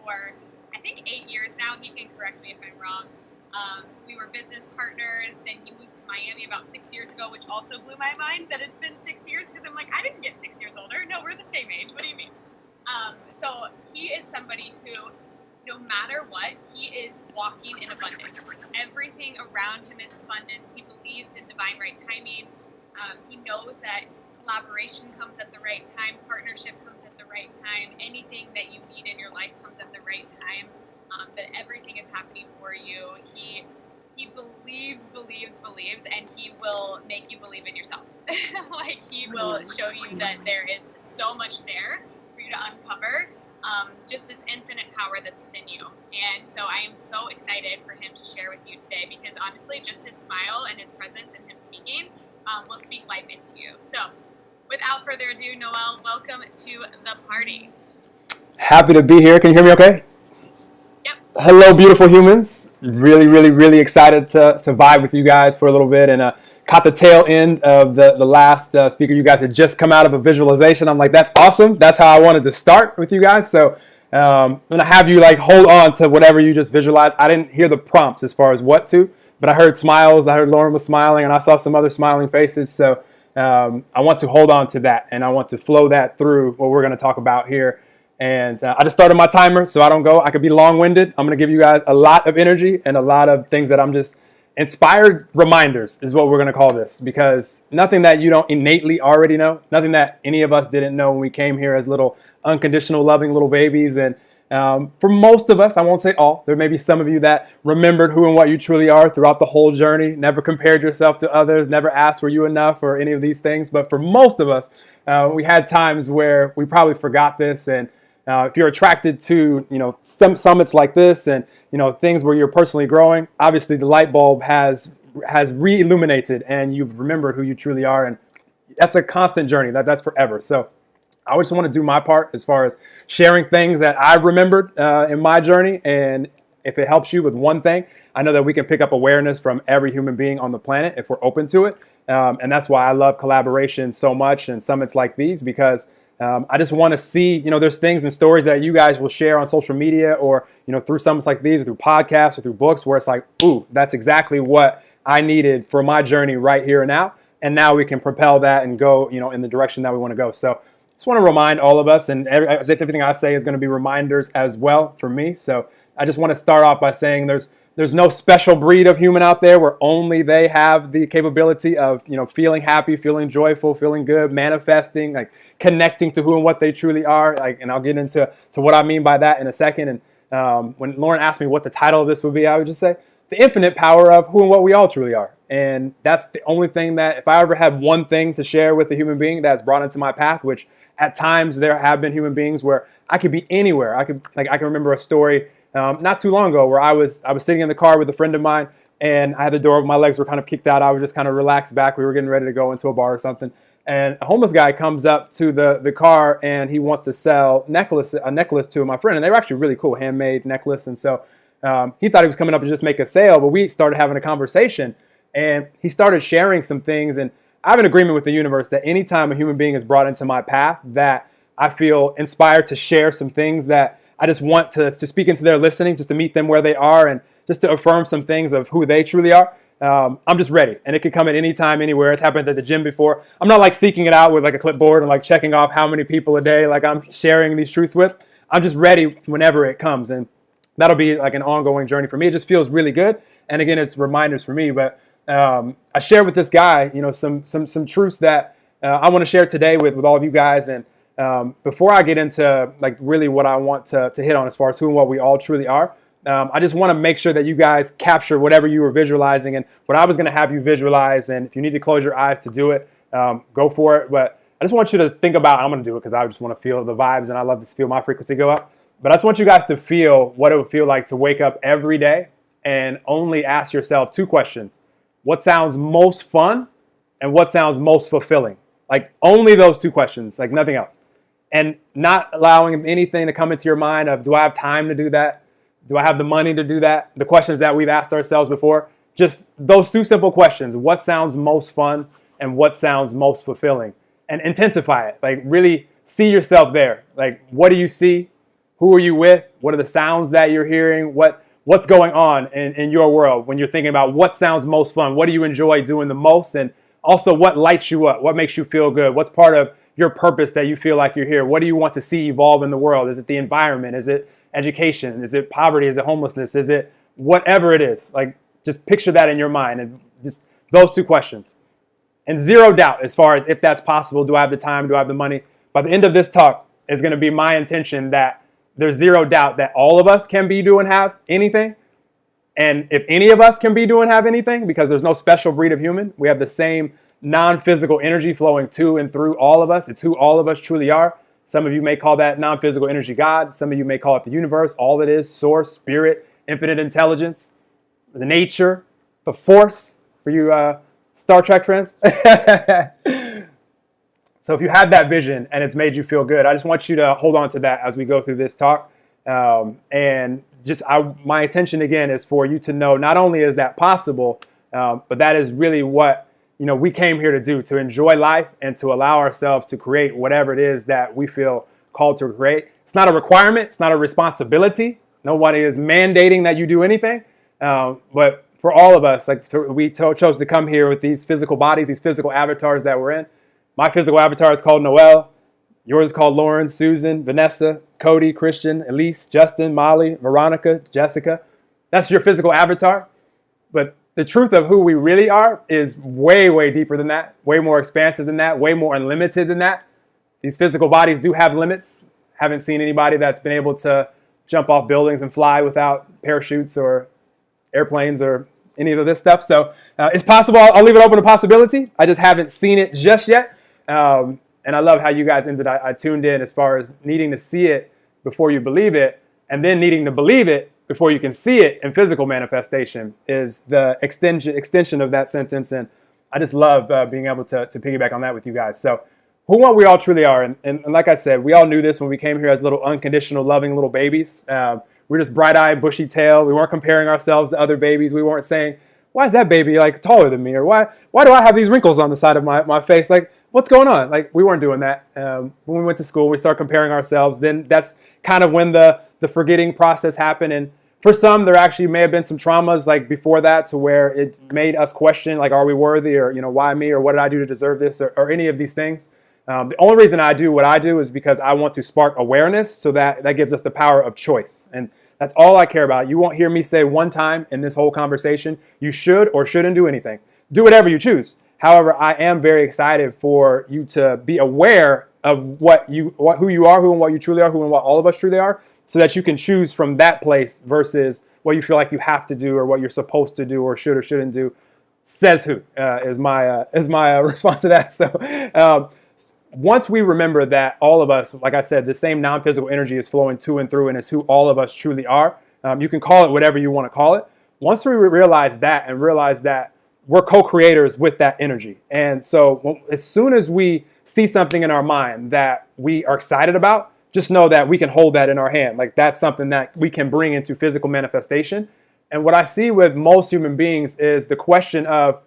for, I think, 8 years now. He can correct me if I'm wrong. We were business partners. Then he moved to Miami about 6 years ago, which also blew my mind that it's been 6 years, because I'm like, I didn't get 6 years older. No, we're the same age. What do you mean? So he is somebody who, no matter what, he is walking in abundance. Everything around him is abundance. He believes in divine right timing. He knows that collaboration comes at the right time, partnership comes at the right time, anything that you need in your life comes at the right time, that everything is happening for you. He believes, and he will make you believe in yourself. Like, he will show you that there is so much there for you to uncover, just this infinite power that's within you. And so I am so excited for him to share with you today, because honestly, just his smile and his presence and him speaking will speak life into you. So without further ado, Noel, welcome to the party. Happy to be here. Can you hear me okay? Yep. Hello, beautiful humans. Really excited to vibe with you guys for a little bit, and caught the tail end of the last speaker. You guys had just come out of a visualization. I'm like, that's awesome. That's how I wanted to start with you guys. So I'm going to have you like hold on to whatever you just visualized. I didn't hear the prompts as far as what to, but I heard smiles. I heard Lauren was smiling, and I saw some other smiling faces. So I want to hold on to that, and I want to flow that through what we're going to talk about here. And I just started my timer so I don't go. I could be long-winded. I'm going to give you guys a lot of energy and a lot of things that I'm just inspired reminders is what we're going to call this, because nothing that you don't innately already know, nothing that any of us didn't know when we came here as little unconditional loving little babies. And for most of us, I won't say all, there may be some of you that remembered who and what you truly are throughout the whole journey, never compared yourself to others, never asked were you enough or any of these things. But for most of us, we had times where we probably forgot this. And if you're attracted to, some summits like this and, things where you're personally growing, obviously the light bulb has re-illuminated and you've remembered who you truly are. And that's a constant journey. That's forever. So I just want to do my part as far as sharing things that I remembered in my journey. And if it helps you with one thing, I know that we can pick up awareness from every human being on the planet if we're open to it. And that's why I love collaboration so much and summits like these, because I just want to see, there's things and stories that you guys will share on social media or, through summits like these, or through podcasts or through books, where it's like, ooh, that's exactly what I needed for my journey right here and now. And now we can propel that and go, in the direction that we want to go. So just want to remind all of us, and everything I say is going to be reminders as well for me. So I just want to start off by saying there's no special breed of human out there where only they have the capability of, feeling happy, feeling joyful, feeling good, manifesting, like connecting to who and what they truly are. And I'll get into what I mean by that in a second. And when Lauren asked me what the title of this would be, I would just say the infinite power of who and what we all truly are. And that's the only thing that, if I ever had one thing to share with a human being that's brought into my path, which at times there have been human beings where I could be anywhere. I can remember a story not too long ago where I was sitting in the car with a friend of mine, and I had the door, my legs were kind of kicked out. I was just kind of relaxed back. We were getting ready to go into a bar or something. And a homeless guy comes up to the car, and he wants to sell a necklace to my friend. And they were actually really cool, handmade necklace. And so he thought he was coming up to just make a sale, but we started having a conversation, and he started sharing some things. And I have an agreement with the universe that anytime a human being is brought into my path, that I feel inspired to share some things that I just want to speak into their listening, just to meet them where they are and just to affirm some things of who they truly are. I'm just ready, and it can come at any time, anywhere. It's happened at the gym before. I'm not like seeking it out with like a clipboard and like checking off how many people a day like I'm sharing these truths with. I'm just ready whenever it comes, and that'll be like an ongoing journey for me. It just feels really good, and again, it's reminders for me. But I shared with this guy, some truths that I want to share today with all of you guys. And before I get into like really what I want to hit on as far as who and what we all truly are, I just want to make sure that you guys capture whatever you were visualizing and what I was going to have you visualize. And if you need to close your eyes to do it, go for it. But I just want you to think about, I'm going to do it because I just want to feel the vibes, and I love to feel my frequency go up. But I just want you guys to feel what it would feel like to wake up every day and only ask yourself two questions. What sounds most fun and what sounds most fulfilling? Like only those two questions, like nothing else. And not allowing anything to come into your mind of, do I have time to do that? Do I have the money to do that? The questions that we've asked ourselves before. Just those two simple questions. What sounds most fun and what sounds most fulfilling? And intensify it. Like really see yourself there. Like what do you see? Who are you with? What are the sounds that you're hearing? What's going on in your world when you're thinking about what sounds most fun? What do you enjoy doing the most? And also, what lights you up? What makes you feel good? What's part of your purpose that you feel like you're here? What do you want to see evolve in the world? Is it the environment? Is it education? Is it poverty? Is it homelessness? Is it whatever it is? Like, just picture that in your mind, and just those two questions. And zero doubt as far as if that's possible. Do I have the time? Do I have the money? By the end of this talk, it's going to be my intention that there's zero doubt that all of us can be, do, and have anything. And if any of us can be, do, and have anything, because there's no special breed of human, we have the same non-physical energy flowing to and through all of us. It's who all of us truly are. Some of you may call that non-physical energy God. Some of you may call it the universe. All it is, source, spirit, infinite intelligence, the nature, the force, for you Star Trek friends. So if you had that vision and it's made you feel good, I just want you to hold on to that as we go through this talk. And just my intention again is for you to know not only is that possible, but that is really what we came here to do, to enjoy life and to allow ourselves to create whatever it is that we feel called to create. It's not a requirement. It's not a responsibility. Nobody is mandating that you do anything. But for all of us, we chose to come here with these physical bodies, these physical avatars that we're in. My physical avatar is called Noel. Yours is called Lauren, Susan, Vanessa, Cody, Christian, Elise, Justin, Molly, Veronica, Jessica. That's your physical avatar. But the truth of who we really are is way, way deeper than that, way more expansive than that, way more unlimited than that. These physical bodies do have limits. Haven't seen anybody that's been able to jump off buildings and fly without parachutes or airplanes or any of this stuff. So it's possible. I'll leave it open to possibility. I just haven't seen it just yet. And I love how you guys ended. I tuned in as far as needing to see it before you believe it, and then needing to believe it before you can see it in physical manifestation is the extension of that sentence. And I just love being able to piggyback on that with you guys. So who and what we all truly are. And like I said, we all knew this when we came here as little unconditional, loving little babies. We're just bright-eyed, bushy-tailed. We weren't comparing ourselves to other babies. We weren't saying, why is that baby like taller than me? Or why do I have these wrinkles on the side of my face? Like, what's going on? Like, we weren't doing that. When we went to school, we started comparing ourselves. Then that's kind of when the forgetting process happened. And for some, there actually may have been some traumas like before that to where it made us question, like, are we worthy? Or, why me? Or what did I do to deserve this? Or any of these things. The only reason I do what I do is because I want to spark awareness, so that gives us the power of choice. And that's all I care about. You won't hear me say one time in this whole conversation, you should or shouldn't do anything. Do whatever you choose. However, I am very excited for you to be aware of who you are, who and what you truly are, who and what all of us truly are, so that you can choose from that place versus what you feel like you have to do or what you're supposed to do or should or shouldn't do. Says who is my response to that. So once we remember that all of us, like I said, the same non-physical energy is flowing to and through and is who all of us truly are. You can call it whatever you want to call it. Once we realize that and realize that we're co-creators with that energy. And so as soon as we see something in our mind that we are excited about, just know that we can hold that in our hand. Like, that's something that we can bring into physical manifestation. And what I see with most human beings is the question of,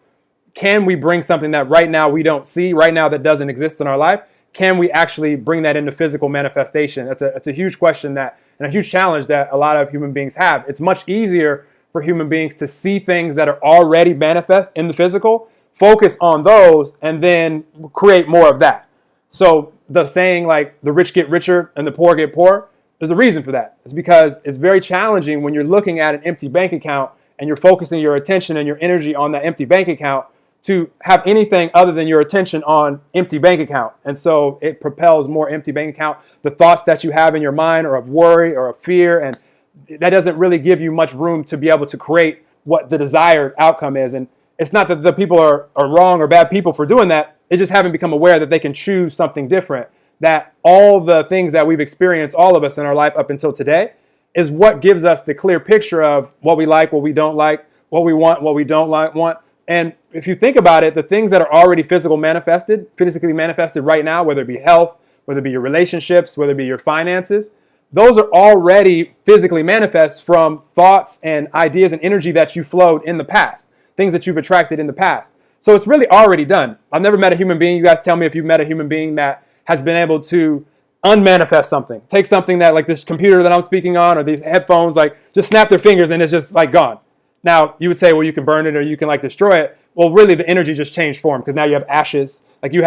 can we bring something that right now we don't see, right now that doesn't exist in our life? Can we actually bring that into physical manifestation? It's a huge question and a huge challenge that a lot of human beings have. It's much easier for human beings to see things that are already manifest in the physical, focus on those, and then create more of that. So the saying, like, the rich get richer and the poor get poorer, there's a reason for that. It's because it's very challenging when you're looking at an empty bank account and you're focusing your attention and your energy on that empty bank account to have anything other than your attention on empty bank account. And so it propels more empty bank account. The thoughts that you have in your mind are of worry or of fear, and that doesn't really give you much room to be able to create what the desired outcome is. And it's not that the people are wrong or bad people for doing that. They just haven't become aware that they can choose something different. That all the things that we've experienced, all of us in our life up until today, is what gives us the clear picture of what we like, what we don't like, what we want, what we don't want. And if you think about it, the things that are already physically manifested right now, whether it be health, whether it be your relationships, whether it be your finances, those are already physically manifest from thoughts and ideas and energy that you flowed in the past, things that you've attracted in the past. So it's really already done. I've never met a human being. You guys tell me if you've met a human being that has been able to unmanifest something. Take something that like this computer that I'm speaking on or these headphones, like just snap their fingers and it's just like gone. Now you would say, well, you can burn it or you can like destroy it. Well, really the energy just changed form because now you have ashes. Like you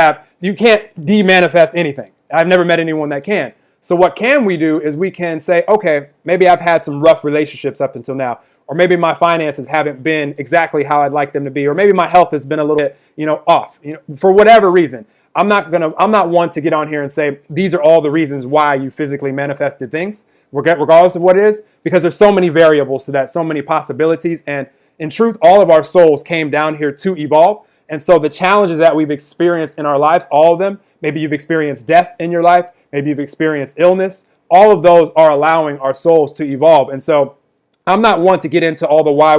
can't de-manifest anything. I've never met anyone that can. So what can we do is we can say, okay, maybe I've had some rough relationships up until now, or maybe my finances haven't been exactly how I'd like them to be, or maybe my health has been a little bit, off, for whatever reason. I'm not one to get on here and say these are all the reasons why you physically manifested things, regardless of what it is, because there's so many variables to that, so many possibilities. And in truth, all of our souls came down here to evolve. And so the challenges that we've experienced in our lives, all of them, maybe you've experienced death in your life, maybe you've experienced illness, all of those are allowing our souls to evolve. And so I'm not one to get into all the why.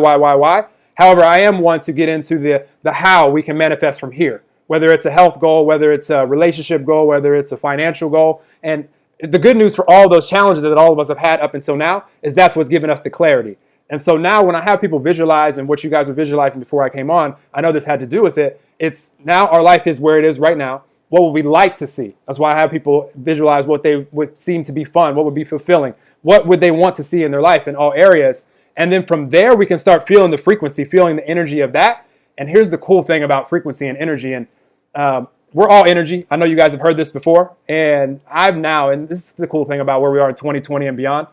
However, I am one to get into the how we can manifest from here, whether it's a health goal, whether it's a relationship goal, whether it's a financial goal. And the good news for all those challenges that all of us have had up until now is that's what's given us the clarity. And so now when I have people visualize, and what you guys were visualizing before I came on, I know this had to do with it. It's now our life is where it is right now. What would we like to see? That's why I have people visualize what they would seem to be fun, what would be fulfilling, what would they want to see in their life in all areas. And then from there, we can start feeling the frequency, feeling the energy of that. And here's the cool thing about frequency and energy. And we're all energy. I know you guys have heard this before. And and this is the cool thing about where we are in 2020 and beyond.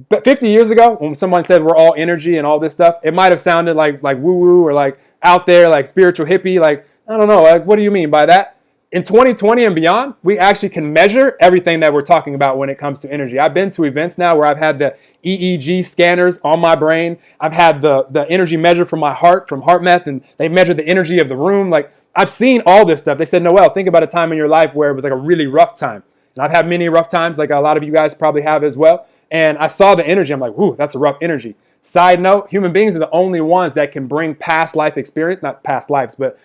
But 50 years ago, when someone said we're all energy and all this stuff, it might have sounded like woo-woo or like out there, like spiritual hippie. Like, I don't know, like what do you mean by that? In 2020 and beyond, we actually can measure everything that we're talking about when it comes to energy. I've been to events now where I've had the EEG scanners on my brain. I've had the energy measure from my heart, from HeartMath, and they measured the energy of the room. Like, I've seen all this stuff. They said, Noel, think about a time in your life where it was like a really rough time. And I've had many rough times, like a lot of you guys probably have as well. And I saw the energy. I'm like, whoo, that's a rough energy. Side note, human beings are the only ones that can bring past life experience, not past lives, but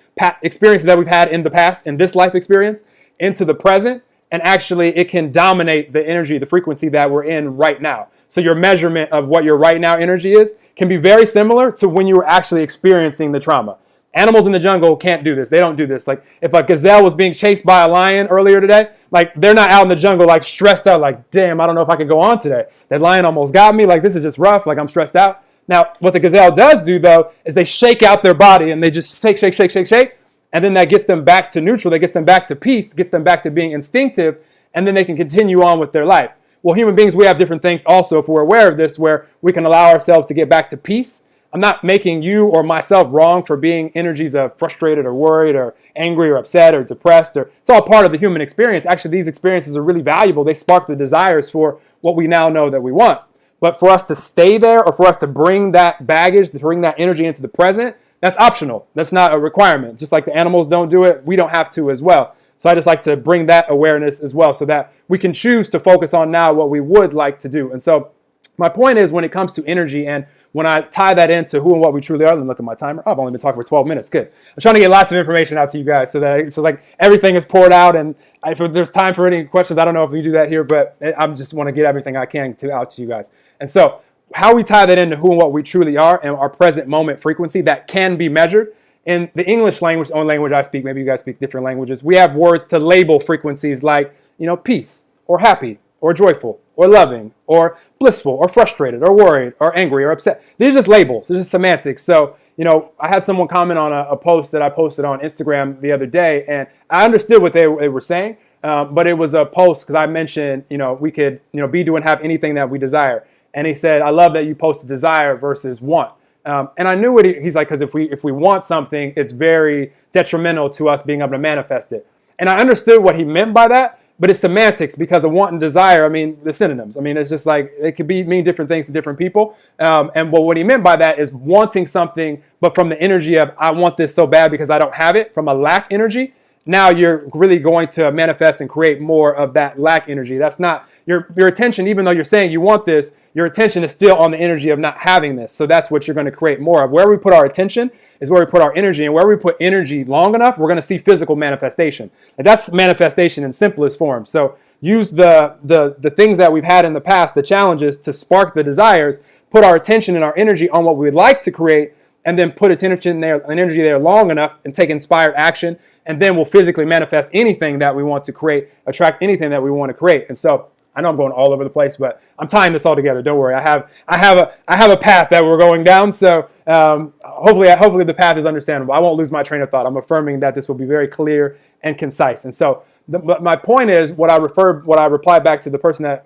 experiences that we've had in the past, in this life experience, into the present. And actually, it can dominate the energy, the frequency that we're in right now. So your measurement of what your right now energy is can be very similar to when you were actually experiencing the trauma. Animals in the jungle can't do this. They don't do this. Like if a gazelle was being chased by a lion earlier today, like they're not out in the jungle like stressed out like, damn, I don't know if I can go on today. That lion almost got me. Like this is just rough. Like I'm stressed out. Now, what the gazelle does do though, is they shake out their body and they just shake. And then that gets them back to neutral. That gets them back to peace, gets them back to being instinctive. And then they can continue on with their life. Well, human beings, we have different things also, if we're aware of this, where we can allow ourselves to get back to peace. I'm not making you or myself wrong for being energies of frustrated or worried or angry or upset or depressed. It's all part of the human experience. Actually, these experiences are really valuable. They spark the desires for what we now know that we want. But for us to stay there or for us to bring that baggage, to bring that energy into the present, that's optional. That's not a requirement. Just like the animals don't do it, we don't have to as well. So I just like to bring that awareness as well so that we can choose to focus on now what we would like to do. And so my point is when it comes to energy and when I tie that into who and what we truly are, let me look at my timer. Oh, I've only been talking for 12 minutes. Good. I'm trying to get lots of information out to you guys so like everything is poured out. And if there's time for any questions, I don't know if we do that here, but I just want to get everything I can out to you guys. And so how we tie that into who and what we truly are and our present moment frequency that can be measured. In the English language, the only language I speak, maybe you guys speak different languages, we have words to label frequencies like, peace or happy or joyful or loving or blissful or frustrated or worried or angry or upset. These are just labels. They're just semantics. So, I had someone comment on a post that I posted on Instagram the other day, and I understood what they were saying, but it was a post because I mentioned, we could, be, do, and have anything that we desire. And he said, I love that you posted desire versus want. And I knew what he's like, because if we want something, it's very detrimental to us being able to manifest it. And I understood what he meant by that, but it's semantics because of want and desire. I mean, the synonyms. I mean, it's just like it could mean different things to different people. And what he meant by that is wanting something, but from the energy of I want this so bad because I don't have it, from a lack energy. Now you're really going to manifest and create more of that lack energy. That's not your attention, even though you're saying you want this, your attention is still on the energy of not having this. So that's what you're going to create more of. Where we put our attention is where we put our energy. And where we put energy long enough, we're going to see physical manifestation. And that's manifestation in simplest form. So use the things that we've had in the past, the challenges, to spark the desires, put our attention and our energy on what we would like to create, and then put attention there and energy there long enough and take inspired action. and then we'll physically manifest anything that we want to create, attract anything that we want to create. And so I know I'm going all over the place, but I'm tying this all together. Don't worry. I have a path that we're going down. So hopefully the path is understandable. I won't lose my train of thought. I'm affirming that this will be very clear and concise. And so my point is what I replied back to the person that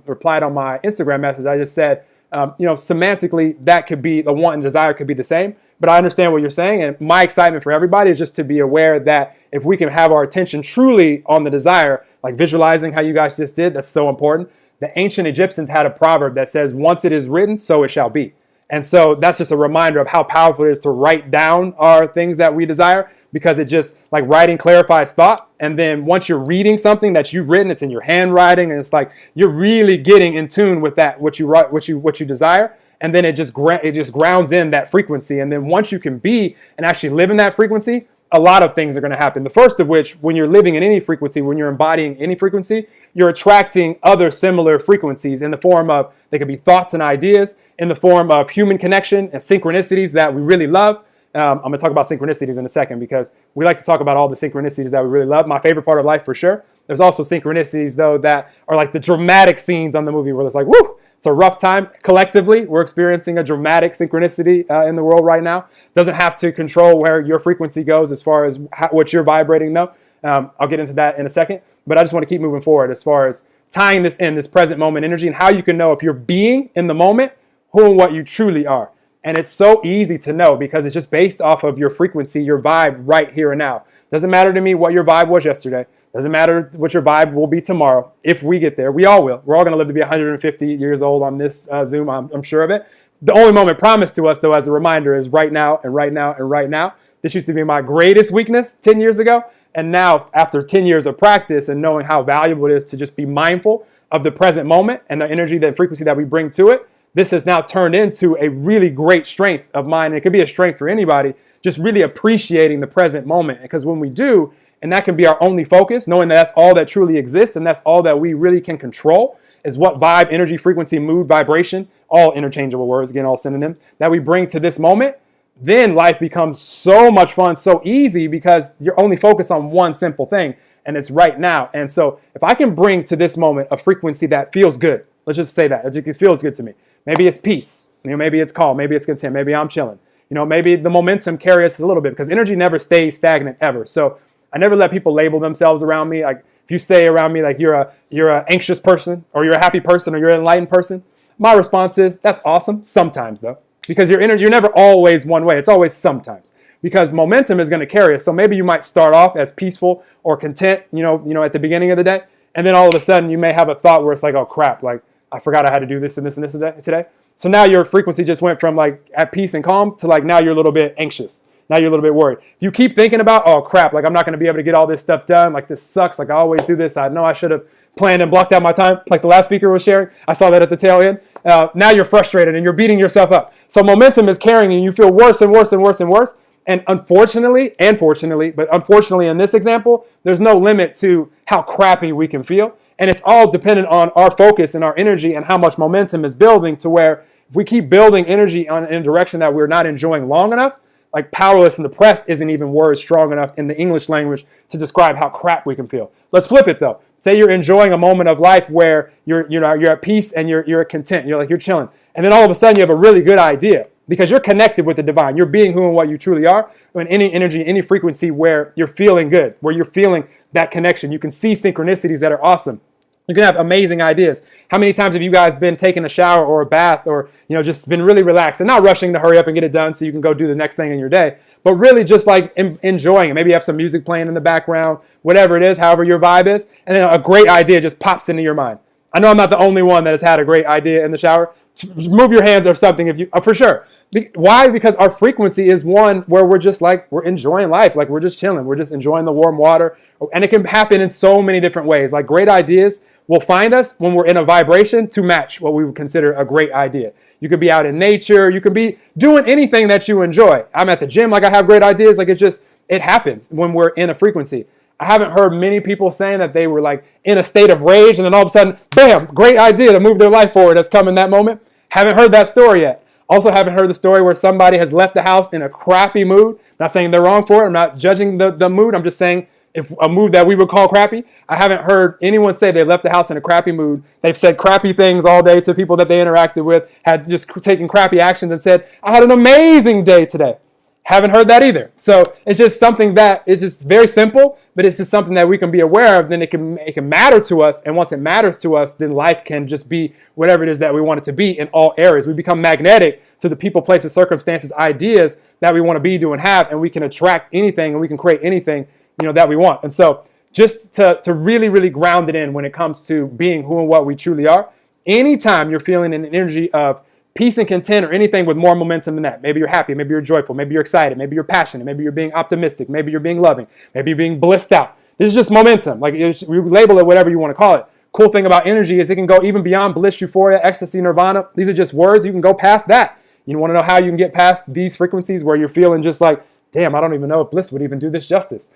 replied on my Instagram message. I just said, semantically, that could be the want and desire could be the same. But I understand what you're saying. And my excitement for everybody is just to be aware that if we can have our attention truly on the desire, like visualizing how you guys just did, that's so important. The ancient Egyptians had a proverb that says, once it is written, so it shall be. And so that's just a reminder of how powerful it is to write down our things that we desire, because it just, like, writing clarifies thought. And then once you're reading something that you've written, it's in your handwriting, and it's like you're really getting in tune with that, what you write, what you desire. And then it just grounds in that frequency. And then once you can be and actually live in that frequency, a lot of things are going to happen. The first of which, when you're living in any frequency, when you're embodying any frequency, you're attracting other similar frequencies in the form of, they could be thoughts and ideas, in the form of human connection and synchronicities that we really love. I'm going to talk about synchronicities in a second, because we like to talk about all the synchronicities that we really love. My favorite part of life, for sure. There's also synchronicities, though, that are like the dramatic scenes on the movie where it's like, woo, it's a rough time. Collectively, we're experiencing a dramatic synchronicity in the world right now. Doesn't have to control where your frequency goes as far as what you're vibrating, though. I'll get into that in a second. But I just want to keep moving forward as far as tying this in, this present moment energy, and how you can know if you're being in the moment, who and what you truly are. And it's so easy to know, because it's just based off of your frequency, your vibe right here and now. Doesn't matter to me what your vibe was yesterday. Doesn't matter what your vibe will be tomorrow. If we get there, we all will. We're all going to live to be 150 years old on this Zoom. I'm sure of it. The only moment promised to us, though, as a reminder, is right now and right now and right now. This used to be my greatest weakness 10 years ago. And now, after 10 years of practice and knowing how valuable it is to just be mindful of the present moment and the energy, the frequency that we bring to it, this has now turned into a really great strength of mine. And it could be a strength for anybody, just really appreciating the present moment. Because when we do, and that can be our only focus, knowing that that's all that truly exists and that's all that we really can control, is what vibe, energy, frequency, mood, vibration, all interchangeable words, again, all synonyms, that we bring to this moment, then life becomes so much fun, so easy, because you're only focused on one simple thing, and it's right now. And so if I can bring to this moment a frequency that feels good, let's just say that, it feels good to me. Maybe it's peace, maybe it's calm, maybe it's content, maybe I'm chilling. Maybe the momentum carries us a little bit, because energy never stays stagnant ever. So I never let people label themselves around me. Like, if you say around me, like, you're an anxious person, or you're a happy person, or you're an enlightened person, my response is, that's awesome. Sometimes, though, because your energy, you're never always one way. It's always sometimes, because momentum is going to carry us. So maybe you might start off as peaceful or content, at the beginning of the day, and then all of a sudden you may have a thought where it's like, oh crap, like, I forgot I had to do this and this and this today. So now your frequency just went from, like, at peace and calm to, like, now you're a little bit anxious. Now you're a little bit worried. If you keep thinking about, oh crap, like, I'm not going to be able to get all this stuff done. Like, this sucks. Like, I always do this. I know I should have planned and blocked out my time, like the last speaker was sharing. I saw that at the tail end. Now you're frustrated and you're beating yourself up. So momentum is carrying you. You feel worse and worse and worse and worse. And unfortunately in this example, there's no limit to how crappy we can feel. And it's all dependent on our focus and our energy and how much momentum is building, to where if we keep building energy in a direction that we're not enjoying long enough, like powerless and depressed isn't even word strong enough in the English language to describe how crap we can feel. Let's flip it, though. Say you're enjoying a moment of life where you're at peace and you're content. You're chilling. And then all of a sudden you have a really good idea, because you're connected with the divine. You're being who and what you truly are. In any energy, any frequency where you're feeling good, where you're feeling that connection. You can see synchronicities that are awesome. You can have amazing ideas. How many times have you guys been taking a shower or a bath, or just been really relaxed and not rushing to hurry up and get it done so you can go do the next thing in your day, but really just like enjoying it? Maybe you have some music playing in the background, whatever it is, however your vibe is, and then a great idea just pops into your mind. I know I'm not the only one that has had a great idea in the shower. Move your hands or something if you, for sure. Why? Because our frequency is one where we're just like, we're enjoying life. Like, we're just chilling. We're just enjoying the warm water. And it can happen in so many different ways. Like, great ideas will find us when we're in a vibration to match what we would consider a great idea. You could be out in nature. You could be doing anything that you enjoy. I'm at the gym. Like, I have great ideas. Like, it happens when we're in a frequency. I haven't heard many people saying that they were like in a state of rage and then all of a sudden, bam, great idea to move their life forward has come in that moment. Haven't heard that story yet. Also haven't heard the story where somebody has left the house in a crappy mood. Not saying they're wrong for it. I'm not judging the mood. I'm just saying if a mood that we would call crappy. I haven't heard anyone say they left the house in a crappy mood. They've said crappy things all day to people that they interacted with, had just taken crappy actions and said, I had an amazing day today. Haven't heard that either. So it's just something that is just very simple, but it's just something that we can be aware of. Then it can matter to us. And once it matters to us, then life can just be whatever it is that we want it to be in all areas. We become magnetic to the people, places, circumstances, ideas that we want to be, do, and have. And we can attract anything and we can create anything, that we want. And so just to really, really ground it in when it comes to being who and what we truly are, anytime you're feeling an energy of peace and content or anything with more momentum than that. Maybe you're happy, maybe you're joyful, maybe you're excited, maybe you're passionate, maybe you're being optimistic, maybe you're being loving, maybe you're being blissed out. This is just momentum. Like we label it whatever you want to call it. Cool thing about energy is it can go even beyond bliss, euphoria, ecstasy, nirvana. These are just words. You can go past that. You want to know how you can get past these frequencies where you're feeling just like, damn, I don't even know if bliss would even do this justice.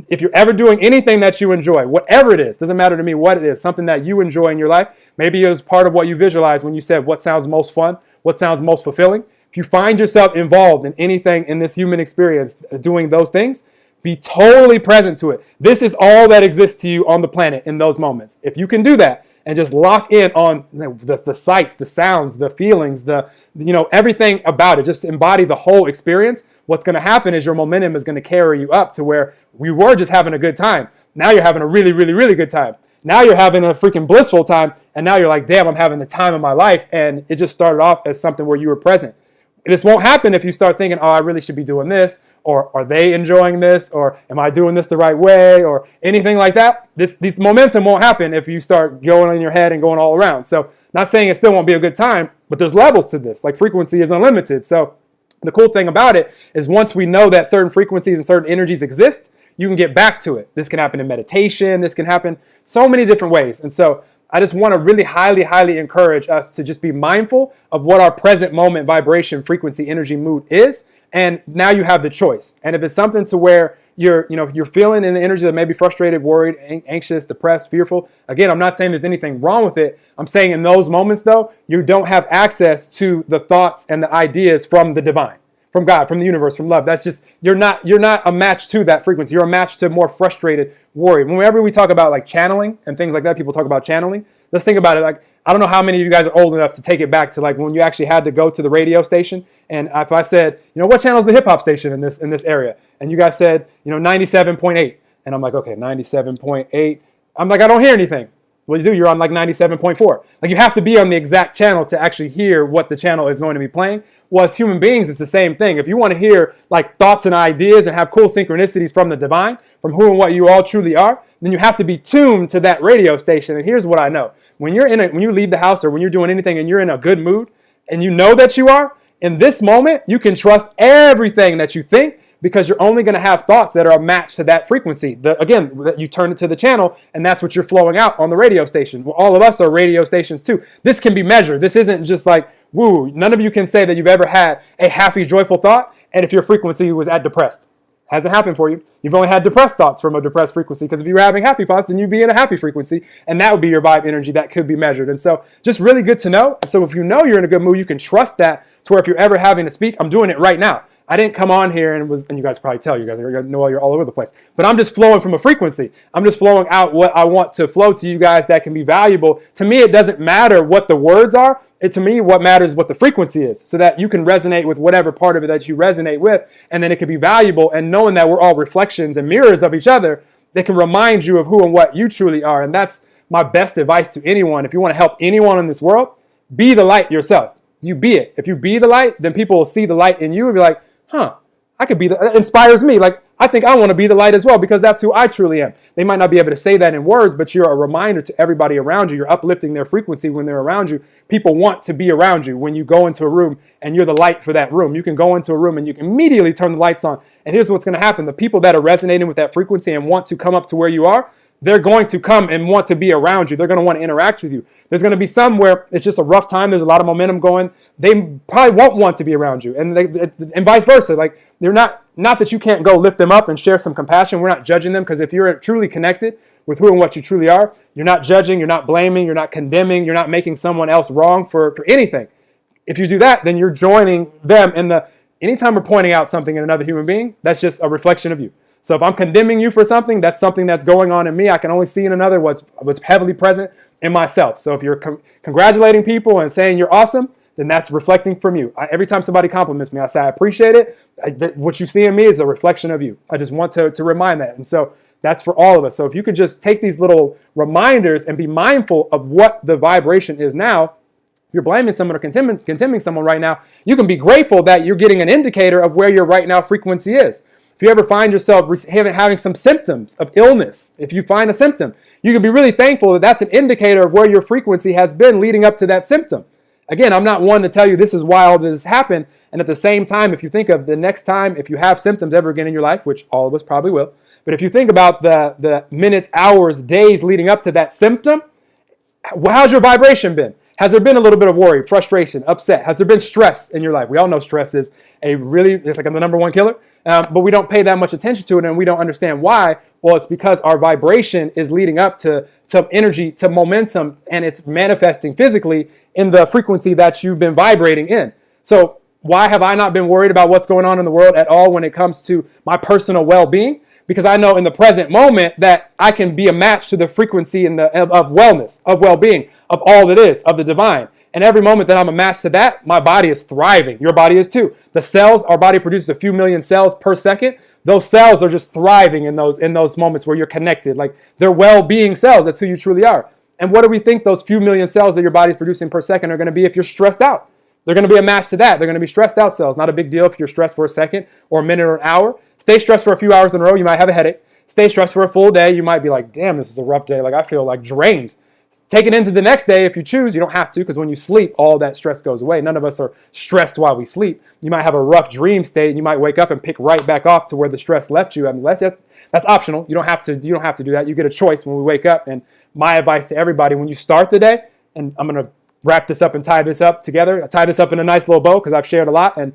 If you're ever doing anything that you enjoy, whatever it is, doesn't matter to me what it is, something that you enjoy in your life, maybe it was part of what you visualized when you said what sounds most fun, what sounds most fulfilling. If you find yourself involved in anything in this human experience doing those things, be totally present to it. This is all that exists to you on the planet in those moments. If you can do that and just lock in on the sights, the sounds, the feelings, everything about it, just embody the whole experience, what's going to happen is your momentum is going to carry you up to where we were just having a good time. Now you're having a really, really, really good time. Now you're having a freaking blissful time. And now you're like, damn, I'm having the time of my life. And it just started off as something where you were present. This won't happen if you start thinking, oh, I really should be doing this, or are they enjoying this, or am I doing this the right way, or anything like that. This momentum won't happen if you start going in your head and going all around. So not saying it still won't be a good time, but there's levels to this. Like frequency is unlimited. So the cool thing about it is once we know that certain frequencies and certain energies exist, you can get back to it. This can happen in meditation. This can happen so many different ways. And so I just want to really highly, highly encourage us to just be mindful of what our present moment vibration, frequency, energy, mood is. And now you have the choice. And if it's something to where you're feeling an energy that may be frustrated, worried, anxious, depressed, fearful. Again, I'm not saying there's anything wrong with it. I'm saying in those moments, though, you don't have access to the thoughts and the ideas from the divine, from God, from the universe, from love. That's just, you're not a match to that frequency. You're a match to more frustrated, worried. Whenever we talk about like channeling and things like that, people talk about channeling. Let's think about it. Like, I don't know how many of you guys are old enough to take it back to like when you actually had to go to the radio station. And if I said, what channel is the hip hop station in this area? And you guys said, 97.8. And I'm like, okay, 97.8. I'm like, I don't hear anything. Well, you do. You're on like 97.4. Like you have to be on the exact channel to actually hear what the channel is going to be playing. Well, as human beings, it's the same thing. If you want to hear like thoughts and ideas and have cool synchronicities from the divine, from who and what you all truly are, then you have to be tuned to that radio station. And here's what I know. When you leave the house or when you're doing anything and you're in a good mood and you know that you are, in this moment, you can trust everything that you think because you're only going to have thoughts that are a match to that frequency. Again, you turn it to the channel and that's what you're flowing out on the radio station. Well, all of us are radio stations too. This can be measured. This isn't just like, woo. None of you can say that you've ever had a happy, joyful thought and if your frequency was at depressed. Hasn't happened for you. You've only had depressed thoughts from a depressed frequency because if you were having happy thoughts, then you'd be in a happy frequency and that would be your vibe energy that could be measured. And so just really good to know. And so if you know you're in a good mood, you can trust that to where if you're ever having to speak, I'm doing it right now. I didn't come on here and you guys probably tell, you guys know you're all over the place, but I'm just flowing from a frequency. I'm just flowing out what I want to flow to you guys that can be valuable. To me, it doesn't matter what the words are. To me, what matters is what the frequency is so that you can resonate with whatever part of it that you resonate with. And then it can be valuable. And knowing that we're all reflections and mirrors of each other, they can remind you of who and what you truly are. And that's my best advice to anyone. If you want to help anyone in this world, be the light yourself. You be it. If you be the light, then people will see the light in you and be like, I could be that inspires me. Like, I think I want to be the light as well because that's who I truly am. They might not be able to say that in words, but you're a reminder to everybody around you. You're uplifting their frequency when they're around you. People want to be around you when you go into a room and you're the light for that room. You can go into a room and you can immediately turn the lights on. And here's what's going to happen. The people that are resonating with that frequency and want to come up to where you are, they're going to come and want to be around you. They're going to want to interact with you. There's going to be some where it's just a rough time. There's a lot of momentum going. They probably won't want to be around you. And vice versa. Like, they're not that you can't go lift them up and share some compassion. We're not judging them because if you're truly connected with who and what you truly are, you're not judging, you're not blaming, you're not condemning, you're not making someone else wrong for anything. If you do that, then you're joining them in the, anytime we're pointing out something in another human being, that's just a reflection of you. So if I'm condemning you for something, that's something that's going on in me. I can only see in another what's heavily present in myself. So if you're congratulating people and saying you're awesome, then that's reflecting from you. Every time somebody compliments me, I say I appreciate it. What you see in me is a reflection of you. I just want to remind that. And so that's for all of us. So if you could just take these little reminders and be mindful of what the vibration is now. If you're blaming someone or condemning someone right now, you can be grateful that you're getting an indicator of where your right now frequency is. If you ever find yourself having some symptoms of illness, if you find a symptom, you can be really thankful that that's an indicator of where your frequency has been leading up to that symptom. Again, I'm not one to tell you this is why all this happened. And at the same time, if you think of the next time, if you have symptoms ever again in your life, which all of us probably will, but if you think about the minutes, hours, days leading up to that symptom, how's your vibration been? Has there been a little bit of worry, frustration, upset? Has there been stress in your life? We all know stress is it's like the number one killer, but we don't pay that much attention to it and we don't understand why. Well, it's because our vibration is leading up to energy, to momentum, and it's manifesting physically in the frequency that you've been vibrating in. So why have I not been worried about what's going on in the world at all when it comes to my personal well-being? Because I know in the present moment that I can be a match to the frequency of wellness, of well-being, of all that is, of the divine. And every moment that I'm a match to that, my body is thriving. Your body is too. The cells, our body produces a few million cells per second. Those cells are just thriving in those moments where you're connected. Like they're well-being cells. That's who you truly are. And what do we think those few million cells that your body's producing per second are going to be if you're stressed out? They're going to be a match to that. They're going to be stressed out cells. Not a big deal if you're stressed for a second or a minute or an hour. Stay stressed for a few hours in a row. You might have a headache. Stay stressed for a full day. You might be like, damn, this is a rough day. Like I feel like drained. Take it into the next day if you choose. You don't have to, because when you sleep, all that stress goes away. None of us are stressed while we sleep. You might have a rough dream state and you might wake up and pick right back off to where the stress left you. I mean, that's optional. You don't have to do that. You get a choice when we wake up. And my advice to everybody, when you start the day, and I'm going to wrap this up and tie this up together. I tie this up in a nice little bow because I've shared a lot. And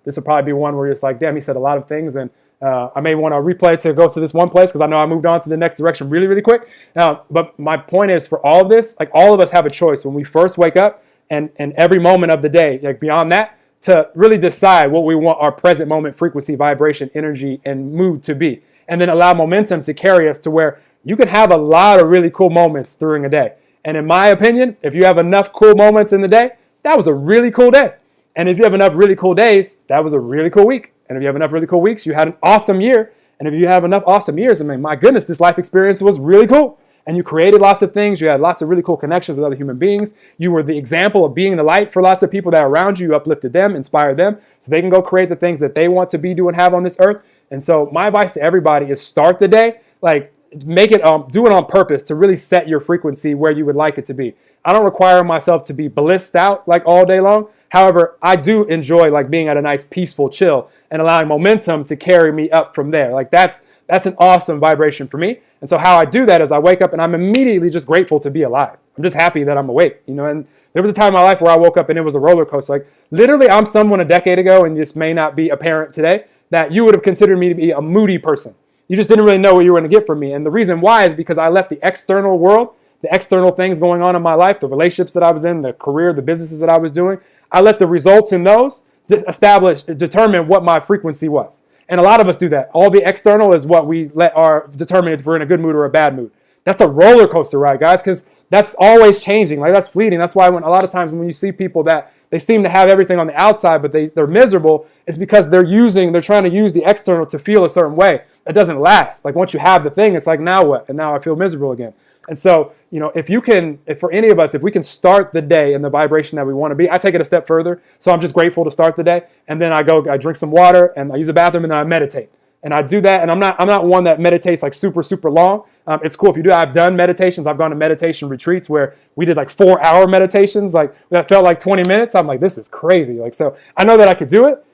this will probably be one where it's like, damn, he said a lot of things. And I may want to replay to go to this one place because I know I moved on to the next direction really, really quick. But my point is for all of this, like all of us have a choice when we first wake up and every moment of the day, like beyond that, to really decide what we want our present moment frequency, vibration, energy, and mood to be. And then allow momentum to carry us to where you can have a lot of really cool moments during a day. And in my opinion, if you have enough cool moments in the day, that was a really cool day. And if you have enough really cool days, that was a really cool week. And if you have enough really cool weeks, you had an awesome year. And if you have enough awesome years, I mean, my goodness, this life experience was really cool. And you created lots of things. You had lots of really cool connections with other human beings. You were the example of being the light for lots of people that are around you. You uplifted them, inspired them, so they can go create the things that they want to be, do, and have on this earth. And so my advice to everybody is start the day, like make it, do it on purpose to really set your frequency where you would like it to be. I don't require myself to be blissed out like all day long. However, I do enjoy like being at a nice peaceful chill and allowing momentum to carry me up from there. Like that's an awesome vibration for me. And so how I do that is I wake up and I'm immediately just grateful to be alive. I'm just happy that I'm awake, and there was a time in my life where I woke up and it was a roller coaster. Like literally I'm someone a decade ago, and this may not be apparent today, that you would have considered me to be a moody person. You just didn't really know what you were going to get from me. And the reason why is because I let the external world, the external things going on in my life, the relationships that I was in, the career, the businesses that I was doing, I let the results in those determine what my frequency was. And a lot of us do that. All the external is what we let determine if we're in a good mood or a bad mood. That's a roller coaster ride, guys, because that's always changing. Like that's fleeting. That's why a lot of times when you see people that they seem to have everything on the outside, but they're miserable, it's because they're trying to use the external to feel a certain way. That doesn't last. Like once you have the thing, it's like, now what? And now I feel miserable again. And so, if for any of us, if we can start the day in the vibration that we want to be, I take it a step further. So I'm just grateful to start the day. And then I drink some water and I use the bathroom and then I meditate. And I do that. And I'm not one that meditates like super, super long. It's cool if you do. I've done meditations. I've gone to meditation retreats where we did like 4-hour meditations. Like that felt like 20 minutes. I'm like, this is crazy. Like, so I know that I could do it.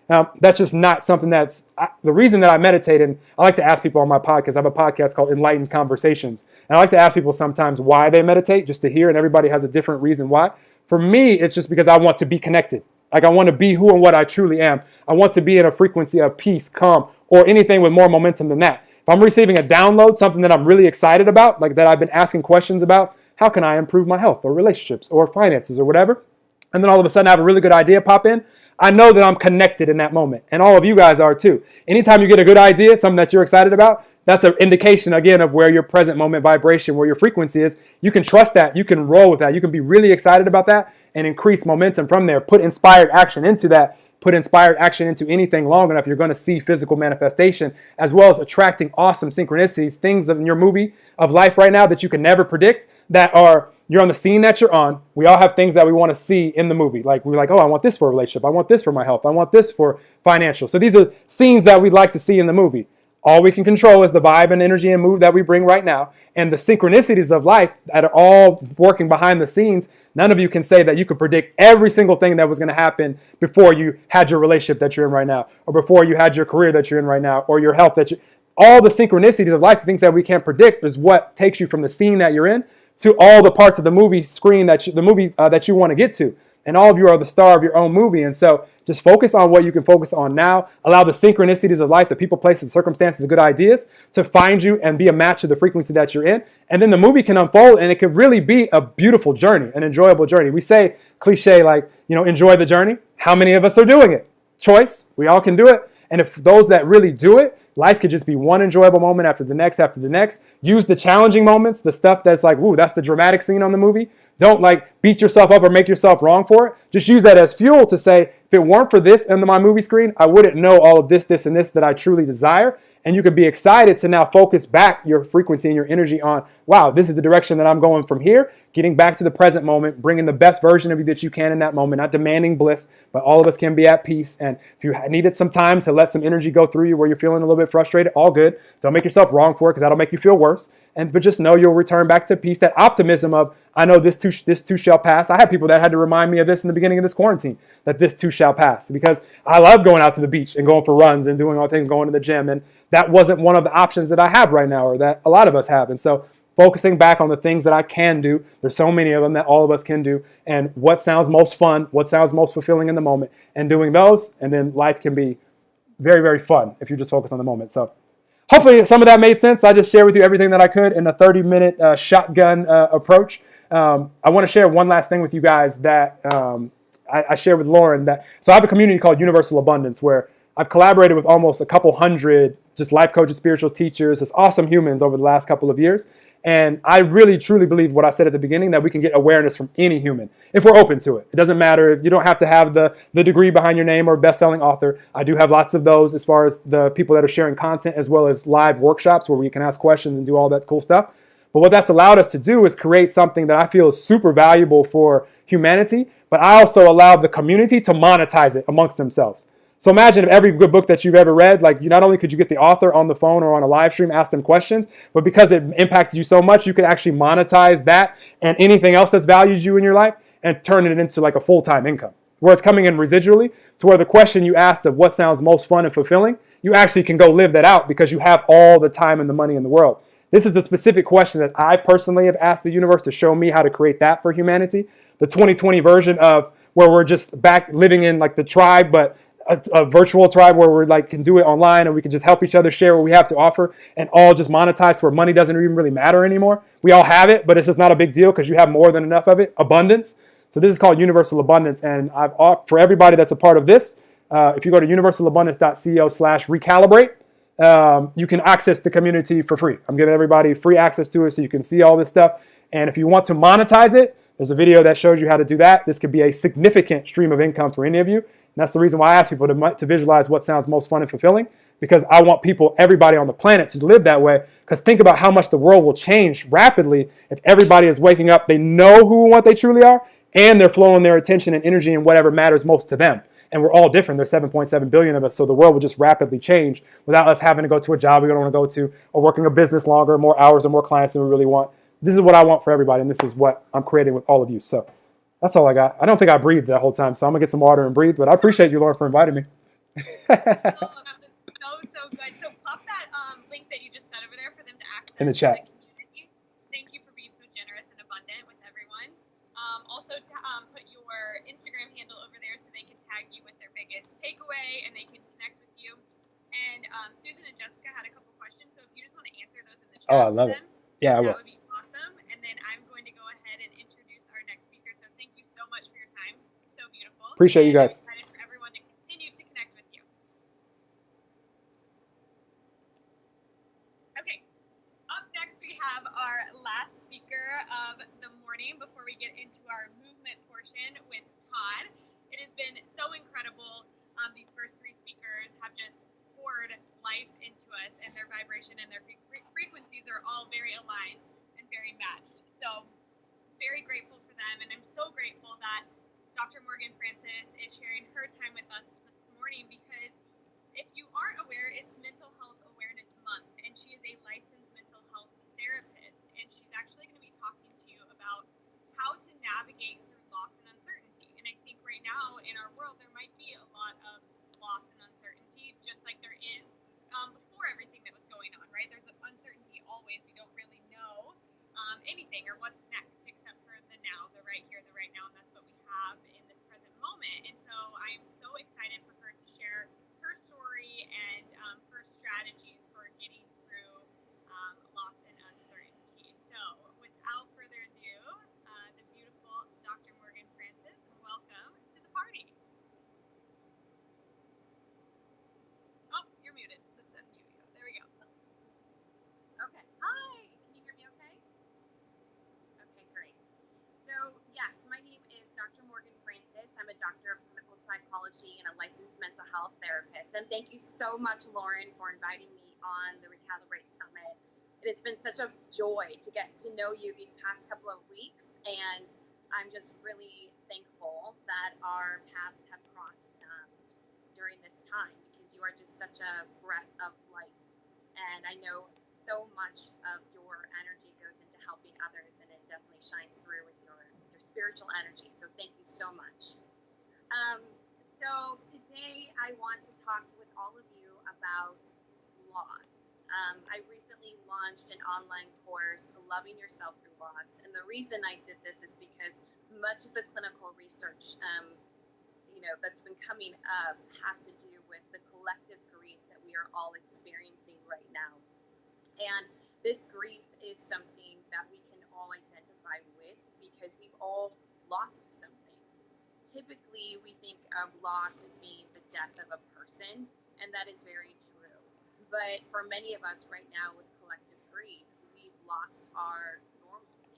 That's just not something the reason that I meditate. And I like to ask people on my podcast, I have a podcast called Enlightened Conversations. And I like to ask people sometimes why they meditate, just to hear, and everybody has a different reason why. For me, it's just because I want to be connected. Like I want to be who and what I truly am. I want to be in a frequency of peace, calm, or anything with more momentum than that. If I'm receiving a download, something that I'm really excited about, like that I've been asking questions about, how can I improve my health or relationships or finances or whatever? and then all of a sudden I have a really good idea pop in, I know that I'm connected in that moment. And all of you guys are too. Anytime you get a good idea, something that you're excited about, that's an indication, again, of where your present moment vibration, where your frequency is. You can trust that. You can roll with that. You can be really excited about that and increase momentum from there. Put inspired action into that. Put inspired action into anything long enough, you're going to see physical manifestation, as well as attracting awesome synchronicities, things in your movie of life right now that you can never predict, that are, you're on the scene that you're on. We all have things that we want to see in the movie. Like, we're like, oh, I want this for a relationship. I want this for my health. I want this for financial. So these are scenes that we'd like to see in the movie. All we can control is the vibe and energy and mood that we bring right now. And the synchronicities of life that are all working behind the scenes. None of you can say that you could predict every single thing that was going to happen before you had your relationship that you're in right now, or before you had your career that you're in right now, or your health that you. All the synchronicities of life, the things that we can't predict, is what takes you from the scene that you're in to all the parts of the movie screen that you want to get to. And all of you are the star of your own movie. And so just focus on what you can focus on now. Allow the synchronicities of life, the people, places, circumstances, the good ideas to find you and be a match to the frequency that you're in. And then the movie can unfold, and it could really be a beautiful journey, an enjoyable journey. We say cliche, like, enjoy the journey. How many of us are doing it? Choice. We all can do it. And if those that really do it, life could just be one enjoyable moment after the next, after the next. Use the challenging moments, the stuff that's like, woo, that's the dramatic scene on the movie. Don't like beat yourself up or make yourself wrong for it. Just use that as fuel to say, if it weren't for this in my movie screen, I wouldn't know all of this, this, and this that I truly desire. And you could be excited to now focus back your frequency and your energy on, wow, this is the direction that I'm going from here, getting back to the present moment, bringing the best version of you that you can in that moment, not demanding bliss, but all of us can be at peace. And if you needed some time to let some energy go through you where you're feeling a little bit frustrated, all good. Don't make yourself wrong for it, because that'll make you feel worse. But just know you'll return back to peace, that optimism of, I know this too shall pass. I had people that had to remind me of this in the beginning of this quarantine, that this too shall pass, because I love going out to the beach and going for runs and doing all things, going to the gym. And that wasn't one of the options that I have right now, or that a lot of us have. And so focusing back on the things that I can do, there's so many of them that all of us can do, and what sounds most fun, what sounds most fulfilling in the moment, and doing those, and then life can be very, very fun if you just focus on the moment. So hopefully some of that made sense. I just shared with you everything that I could in a 30-minute shotgun approach. I want to share one last thing with you guys that I shared with Lauren. So I have a community called Universal Abundance, where I've collaborated with almost a couple hundred just life coaches, spiritual teachers, just awesome humans over the last couple of years. And I really, truly believe what I said at the beginning, that we can get awareness from any human if we're open to it. It doesn't matter. You don't have to have the degree behind your name or best-selling author. I do have lots of those as far as the people that are sharing content, as well as live workshops where we can ask questions and do all that cool stuff. But what that's allowed us to do is create something that I feel is super valuable for humanity, but I also allow the community to monetize it amongst themselves. So imagine if every good book that you've ever read, like, you not only could you get the author on the phone or on a live stream, ask them questions, but because it impacted you so much, you could actually monetize that and anything else that's valued you in your life and turn it into like a full-time income, where it's coming in residually, to where the question you asked of what sounds most fun and fulfilling, you actually can go live that out because you have all the time and the money in the world. This is the specific question that I personally have asked the universe to show me how to create that for humanity. The 2020 version of where we're just back living in like the tribe, but a virtual tribe where we're like can do it online and we can just help each other share what we have to offer and all just monetize, where money doesn't even really matter anymore. We all have it, but it's just not a big deal because you have more than enough of it. Abundance. So this is called Universal Abundance. And for everybody that's a part of this, if you go to universalabundance.co/recalibrate, you can access the community for free. I'm giving everybody free access to it so you can see all this stuff. And if you want to monetize it, there's a video that shows you how to do that. This could be a significant stream of income for any of you. And that's the reason why I ask people to visualize what sounds most fun and fulfilling, because I want people, everybody on the planet, to live that way. Because think about how much the world will change rapidly if everybody is waking up, they know who and what they truly are, and they're flowing their attention and energy in whatever matters most to them. And we're all different. There's 7.7 billion of us, so the world will just rapidly change without us having to go to a job we don't want to go to, or working a business longer, more hours, or more clients than we really want. This is what I want for everybody, and this is what I'm creating with all of you. So that's all I got. I don't think I breathed that whole time, so I'm going to get some water and breathe. But I appreciate you, Lauren, for inviting me. That was so good. So pop that link that you just said over there for them to access In the chat. The community. Thank you for being so generous and abundant with everyone. Also to put your Instagram handle over there so they can tag you with their biggest takeaway and they can connect with you. And Susan and Jessica had a couple questions, so if you just want to answer those in the chat. Oh, I love it. Yeah, I will. That would be awesome. And then I'm going to go ahead and introduce our next speaker. So thank you so much for your time. Appreciate you guys. I'm excited for everyone to continue to connect with you. Okay, up next we have our last speaker of the morning before we get into our movement portion with Todd. It has been so incredible. These first three speakers have just poured life into us, and their vibration and their frequencies are all very aligned and very matched. So very grateful for them, and I'm so grateful that Dr. Morgan Francis is sharing her time with us this morning, because if you aren't aware, it's Mental Health Awareness Month, and she is a licensed mental health therapist, and she's actually going to be talking to you about how to navigate through loss and uncertainty. And I think right now in our world there might be a lot of loss and uncertainty, just like there is before everything that was going on, right? There's uncertainty always. We don't really know anything or what's next, except for the now, the right here, the right now, and that's what we have in this present moment. And so I'm so excited for her to share her story and her strategies for getting through loss and uncertainty. So without further ado, the beautiful Dr. Morgan Francis, welcome to the party. Oh, you're muted. Let's unmute you. There we go. Okay. Hi. Can you hear me okay? Okay, great. So, yes, my name is Dr. Morgan Francis. I'm a doctor of clinical psychology and a licensed mental health therapist. And thank you so much, Lauren, for inviting me on the Recalibrate Summit. It has been such a joy to get to know you these past couple of weeks, and I'm just really thankful that our paths have crossed during this time, because you are just such a breath of light. And I know so much of your energy goes into helping others, and it definitely shines through with your spiritual energy. So thank you so much. So today I want to talk with all of you about loss. I recently launched an online course, Loving Yourself Through Loss. And the reason I did this is because much of the clinical research that's been coming up has to do with the collective grief that we are all experiencing right now. And this grief is something that we can all identify with, because we've all lost something. Typically, we think of loss as being the death of a person, and that is very true. But for many of us right now with collective grief, we've lost our normalcy.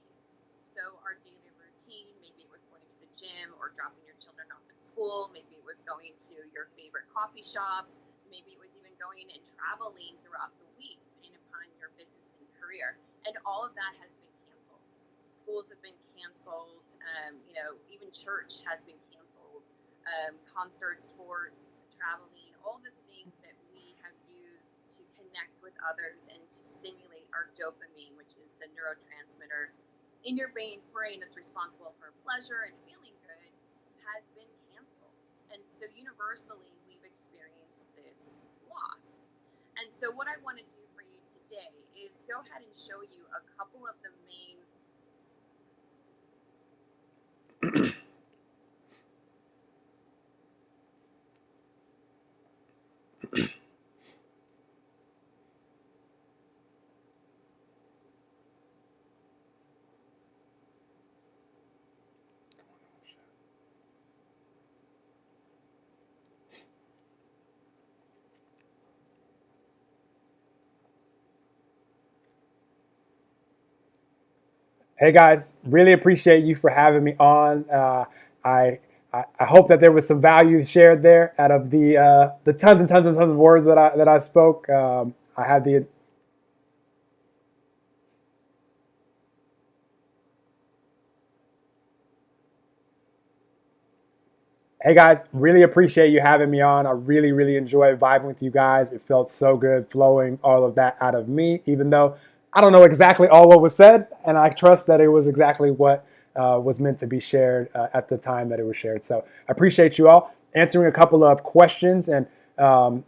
So our daily routine, maybe it was going to the gym or dropping your children off at school, maybe it was going to your favorite coffee shop, maybe it was even going and traveling throughout the week, depending upon your business and career. And all of that has been canceled. Schools have been canceled, even church has been canceled. Concerts, sports, traveling, all the things that we have used to connect with others and to stimulate our dopamine, which is the neurotransmitter in your brain that's responsible for pleasure and feeling good, has been canceled. And so universally, we've experienced this loss. And so what I want to do for you today is go ahead and show you a couple of the main Hey guys, really appreciate you for having me on. I hope that there was some value shared there out of the tons and tons and tons of words that I spoke. I had the Hey guys, really appreciate you having me on. I really, really enjoy vibing with you guys. It felt so good flowing all of that out of me, even though I don't know exactly all what was said, and I trust that it was exactly what was meant to be shared at the time that it was shared. So I appreciate you all answering a couple of questions, and the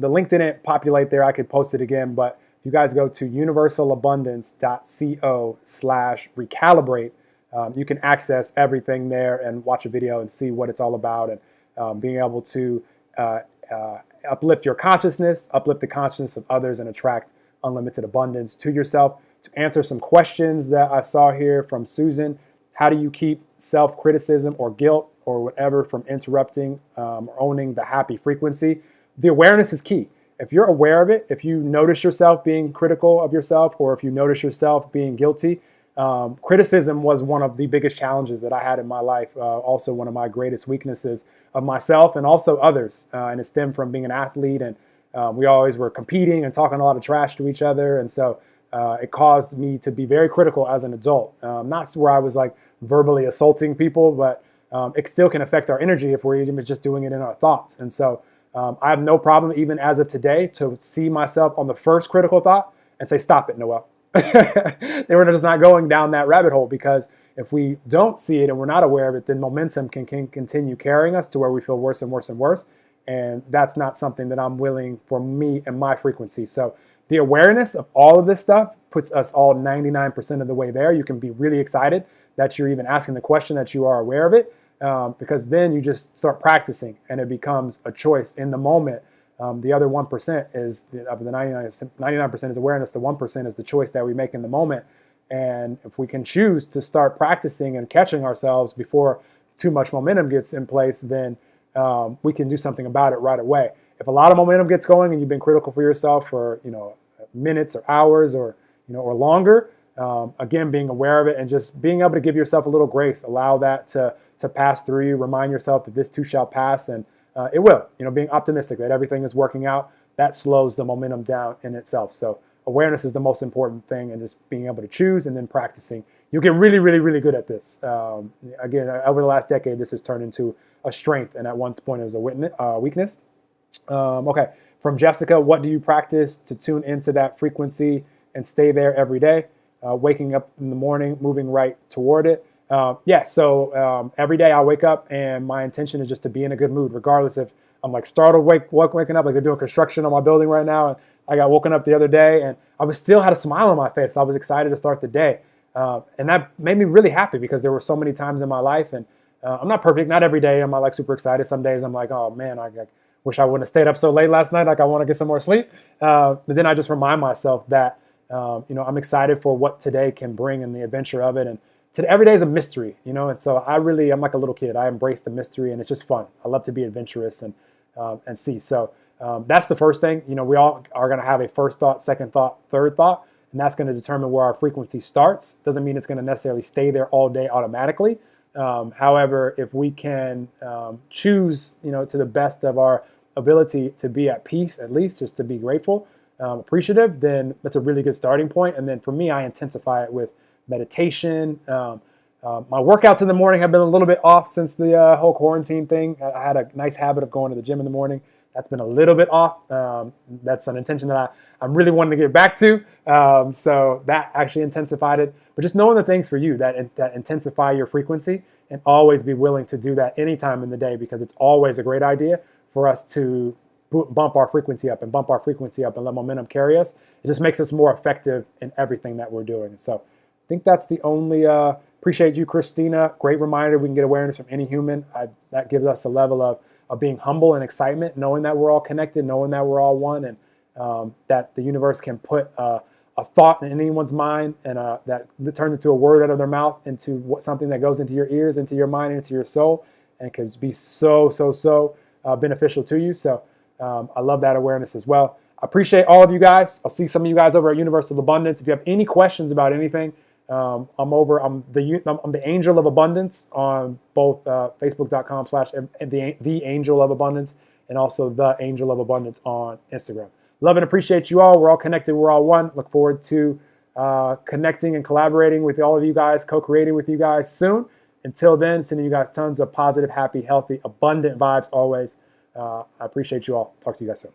link didn't populate there. I could post it again, but you guys go to universalabundance.co/recalibrate. You can access everything there and watch a video and see what it's all about, and being able to uplift your consciousness, uplift the consciousness of others, and attract unlimited abundance to yourself. To answer some questions that I saw here from Susan: how do you keep self-criticism or guilt or whatever from interrupting or owning the happy frequency, the awareness is key. If you're aware of it, if you notice yourself being critical of yourself, or if you notice yourself being guilty, criticism was one of the biggest challenges that I had in my life. Also, one of my greatest weaknesses of myself and also others. And it stemmed from being an athlete, and we always were competing and talking a lot of trash to each other. And so it caused me to be very critical as an adult. Not where I was like verbally assaulting people, but it still can affect our energy if we're even just doing it in our thoughts. And so I have no problem, even as of today, to see myself on the first critical thought and say, stop it, Noel. They were just not going down that rabbit hole, because if we don't see it and we're not aware of it, then momentum can continue carrying us to where we feel worse and worse and worse. And that's not something that I'm willing for me and my frequency. So the awareness of all of this stuff puts us all 99% of the way there. You can be really excited that you're even asking the question, that you are aware of it, because then you just start practicing and it becomes a choice in the moment. The other 1% is of the 99% is awareness. The 1% is the choice that we make in the moment. And if we can choose to start practicing and catching ourselves before too much momentum gets in place, then we can do something about it right away. If a lot of momentum gets going and you've been critical for yourself for minutes or hours or or longer, again, being aware of it and just being able to give yourself a little grace, allow that to pass through you. Remind yourself that this too shall pass, and it will. Being optimistic that everything is working out, that slows the momentum down in itself. So awareness is the most important thing, and just being able to choose and then practicing. You'll get really, really, really good at this. Again, over the last decade, this has turned into a strength, and at one point it was a weakness. Okay, from Jessica, what do you practice to tune into that frequency and stay there every day? Waking up in the morning, moving right toward it. So every day I wake up and my intention is just to be in a good mood, regardless if I'm like startled waking up, like they're doing construction on my building right now. And I got woken up the other day and I still had a smile on my face. I was excited to start the day. And that made me really happy, because there were so many times in my life, and I'm not perfect. Not every day am I like super excited. Some days I'm like, oh man, I wish I wouldn't have stayed up so late last night. Like I want to get some more sleep. But then I just remind myself that, I'm excited for what today can bring and the adventure of it. And every day is a mystery, and so I'm like a little kid. I embrace the mystery, and it's just fun. I love to be adventurous and see. So that's the first thing. We all are going to have a first thought, second thought, third thought, and that's going to determine where our frequency starts. Doesn't mean it's going to necessarily stay there all day automatically. However, if we can choose, to the best of our ability to be at peace, at least just to be grateful, appreciative, then that's a really good starting point. And then for me, I intensify it with meditation. My workouts in the morning have been a little bit off since the whole quarantine thing. I had a nice habit of going to the gym in the morning. That's been a little bit off. That's an intention that I'm really wanting to get back to. So that actually intensified it. But just knowing the things for you that intensify your frequency, and always be willing to do that anytime in the day, because it's always a great idea for us to bump our frequency up and let momentum carry us. It just makes us more effective in everything that we're doing. So I think that's the only, appreciate you, Christina. Great reminder. We can get awareness from any human. That gives us a level of being humble and excitement, knowing that we're all connected, knowing that we're all one, and that the universe can put a thought in anyone's mind, and that turns into a word out of their mouth, into something that goes into your ears, into your mind, into your soul, and can be so beneficial to you. So I love that awareness as well. I appreciate all of you guys. I'll see some of you guys over at Universal Abundance. If you have any questions about anything, I'm the Angel of Abundance on both Facebook.com/the Angel of Abundance, and also the Angel of Abundance on Instagram. Love and appreciate you all. We're all connected. We're all one. Look forward to connecting and collaborating with all of you guys, co-creating with you guys soon. Until then, sending you guys tons of positive, happy, healthy, abundant vibes always. I appreciate you all. Talk to you guys soon.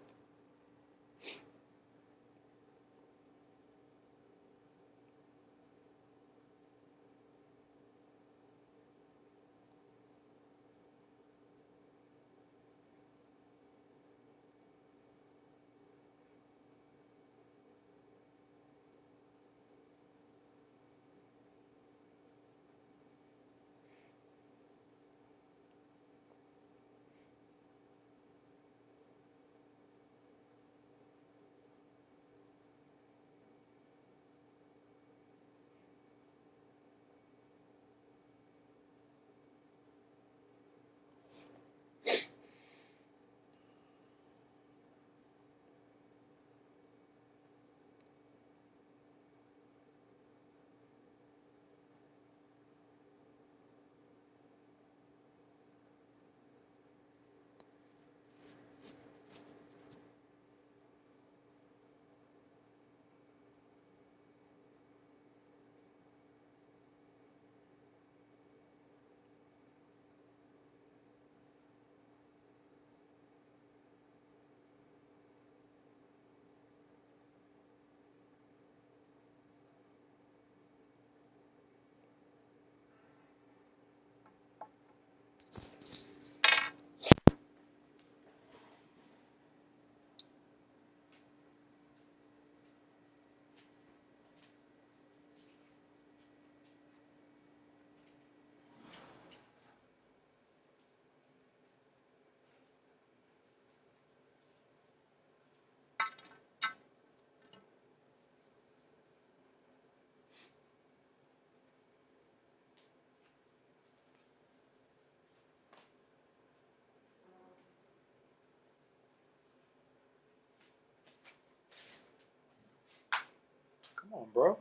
Come on, bro.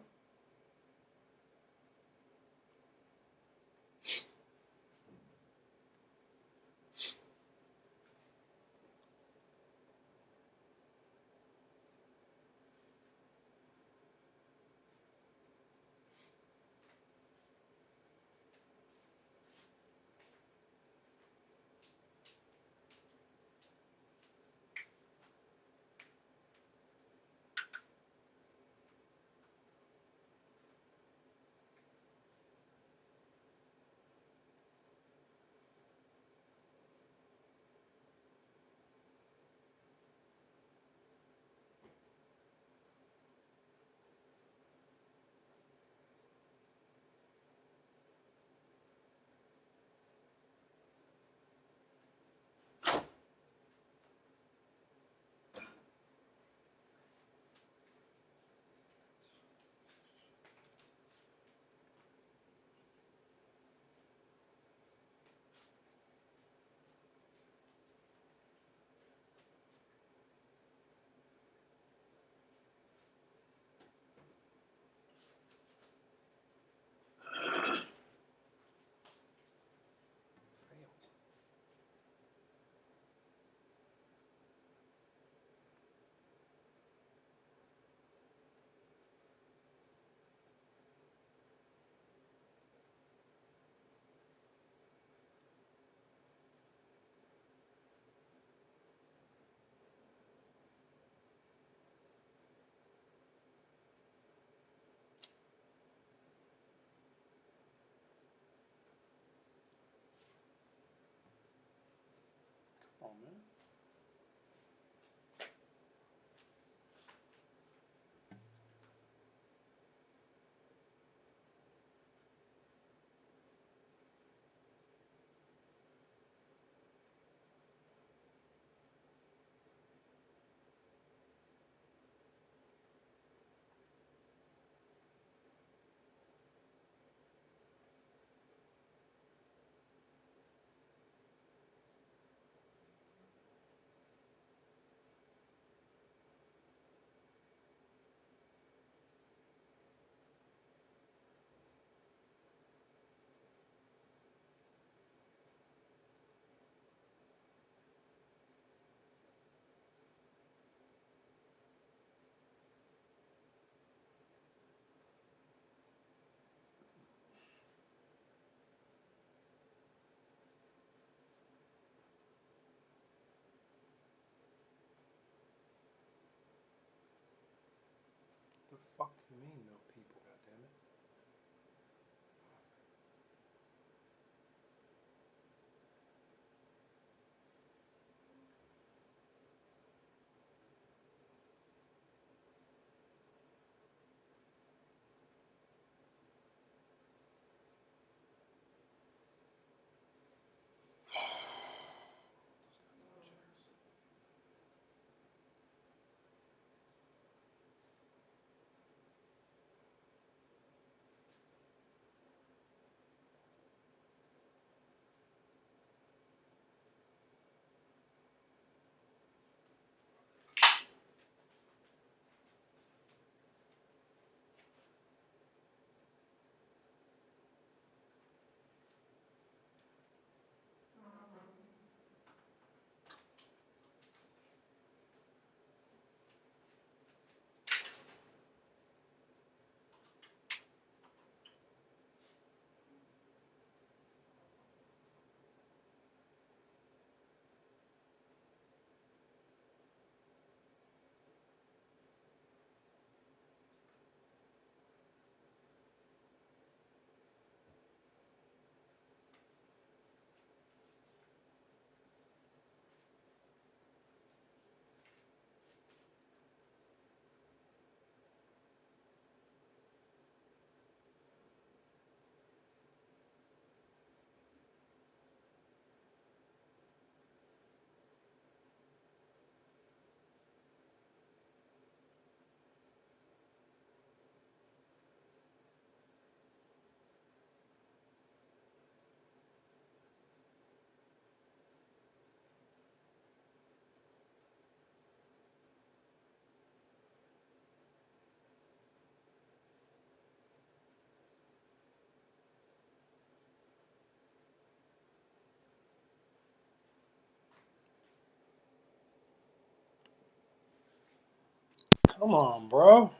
Come on, man. The fuck do you mean no people, goddammit? Come on, bro.